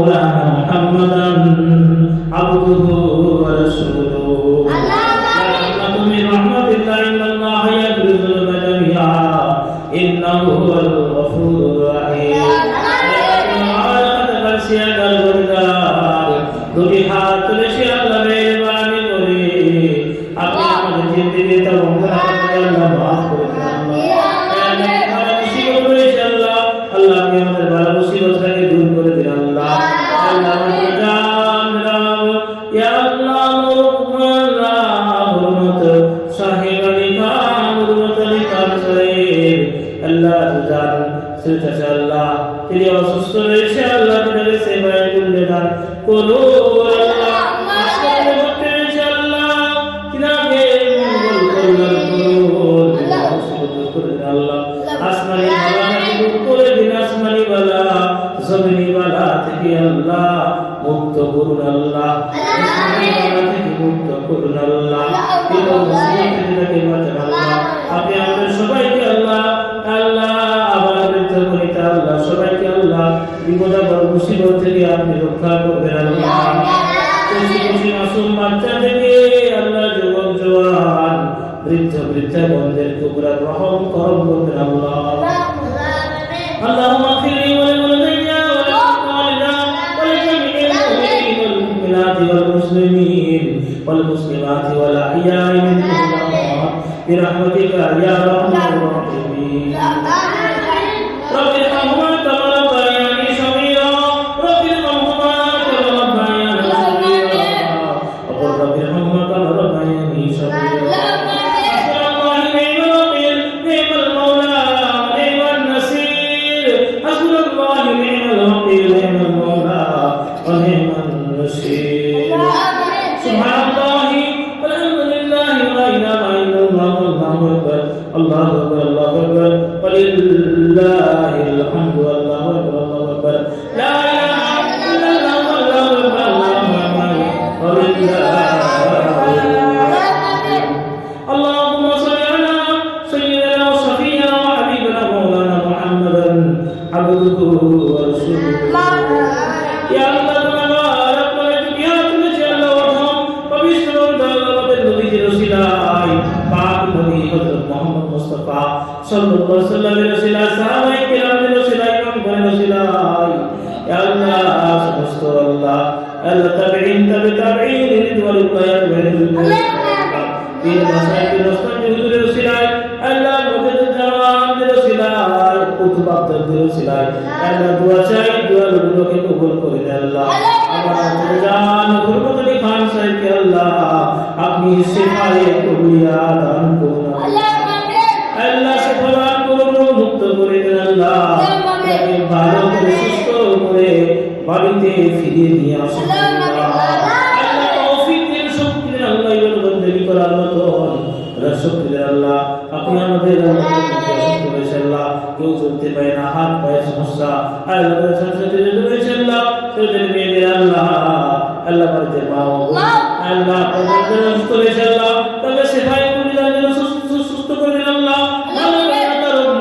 مولانا محمدا عبده ورسوله لا تقنطوا من رحمة الله إن الله يغفر الذنوب جميعا إنه هو الغفور الرحيم দুটি হাত তুলে সে আল্লাহ মেহেরবানি করে আপনি আমাদের জিন্দেগি তমাম গুনাহকে আল্লাহ মাফ করে দিন আল্লাহ মুসিবত রয়েছে আল্লাহ আল্লাহ আপনি আমাদের বালা মুসিবতটাকে দূর করে দিন আল্লাহ আল্লাহ আমাদের জান রাব ইয়া আল্লাহ আল্লাহ হুরমত সাহেব আলী খান হুরমত আলী খান সাহেব আল্লাহ জান সেটা আল্লাহ তিনি অসুস্থ রয়েছে আল্লাহ তাদের সেবায় করলে দান করো আল্লাহ আসমানে বসে ইনশাআল্লাহ তিনাকে মঙ্গল কল্যাণ করো আল্লাহ আসমানি বালা দূর করে দিন আসমানি বালা জমিনি বালা থেকে আল্লাহ মুক্ত করুন আল্লাহ আসমানি বালা থেকে মুক্ত করুন আল্লাহ এই মুসিবত থেকে বাঁচান আল্লাহ আপনি আমাদের সবাইকে আল্লাহ আল্লাহ আবার বৃদ্ধ করিতা আল্লাহ সবাইকে আল্লাহ বিপদ আপদ মুসিবত থেকে আপনি রক্ষা করবেন আল্লাহ খুশি খুশি মাসুম বাচ্চা থেকে আল্লাহ যুবক জওয়ান বৃদ্ধ বৃদ্ধাগণদেরকে উপর রহম করম করবেন আল্লাহ اللهم اغفر لي ولوالدي ولوالدنا ولجميع المؤمنين والمؤمنات والمسلمين والمسلمات والأحياء منهم الأموات برحمتك يا أرحم الراحمين رب ارحمهما كما ربياني صغيرا رب ارحمهما كما ربياني صغيرا وقل رب ارحمهما كما ربياني صغيرا الله أكبر الله أكبر ولله الحمد والله أكبر الله أكبر لا إله إلا الله والله أكبر الله أكبر ولله اللهم صل على سيدنا وصفينا وحبيبنا مولانا محمدا عبده ورسوله يا الله تبارك وتعالى يا الله وارحم পবিত্র দয়ালু নবীজির ওসিলায় পাক নবী হযরত মুহাম্মদ মুস্তাফা সাল্লাল্লাহু আলাইহি ওয়াসাল্লামের ওসিলায় সাহাবায়ে কিরামের ওসিলায় ইমামগণের ওসিলায় ইয়া আল্লাহ সমস্ত আল্লাহ আল্লাহ তাবিঈন তাবিঈন রিদওয়ানুল্লাহি আলাইহিম বীর মাসাইকিন ওস্তাদের ওসিলায় আল্লাহ মুজাদ্দিদ জামানদের ওসিলায় কুতুবাবদের ওসিলায় আল্লাহ দোয়া চাই দোয়াগুলোকে কবুল করে দেন আল্লাহ আমার জান হুরমত আলী খান সাহেবকে আল্লাহ আপনি শিফায়ে কুলিয়া দান করুন আল্লাহ শিফা দান করুন মুক্ত করে দেন আল্লাহ তাকে ভালো করে সুস্থ করে বাড়িতে ফিরিয়ে নিয়ে আসুন আল্লাহ তৌফিক দিন শক্তি দিন আল্লাহ ইবাদত বন্দেগী করার মতন শক্তি দেন আল্লাহ আপনি আমাদের আল্লাহ কেউ চলতে পারে না হাত পায়ে সমস্যা আল্লাহ সংসারে রয়েছে আল্লাহ তোদের মেয়েদের আল্লাহ আল্লাহ বাড়িতে পাও আল্লাহ আপনাদের সুস্থ রয়েছে আল্লাহ তাদের সেবায় করে দিন সুস্থ করে দিন আল্লাহ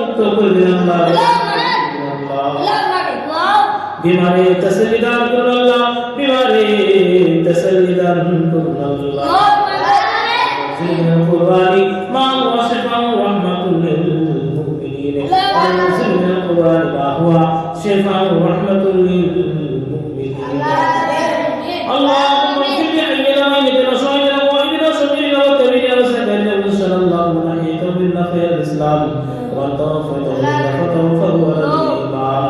মুক্ত করে দিন আল্লাহ बीमारी तसल्ली दान करो अल्लाह बीमारी तसल्ली दान करो अल्लाह ज़िंदगी कुर्बानी मांग वाशिफा रहमतुल लिल मुमिनीन ज़िंदगी कुर्बानी हुआ शिफा रहमतुल लिल मुमिनीन اللهم اغفر لحينا وميتنا وشهدنا ووالدنا وصغيرنا وكبيرنا وسكرنا وانصر اللهم من احييته منا خير الاسلام وان توفيته منا فتوفه على الايمان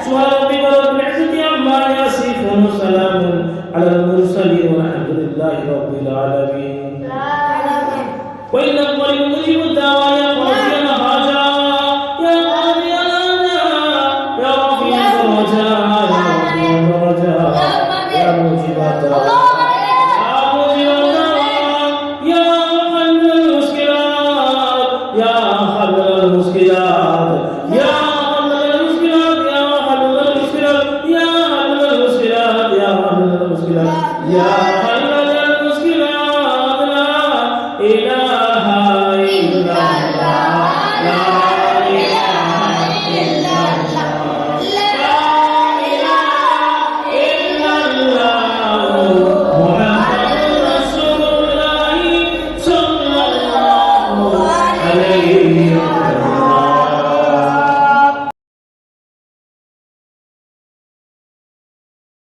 سبحان ربك رب العزة عما يصفون وسلام على المرسلين والحمد لله رب العالمين وإن الله مجيب الدعوة يا قاضي الحاجة يا قاضي الحاجة يا رفيع الرجاء يا رفيع الرجاء يا موجب الدعوة يا موجب الدعوة يا حل المشكلات يا حل المشكلات يا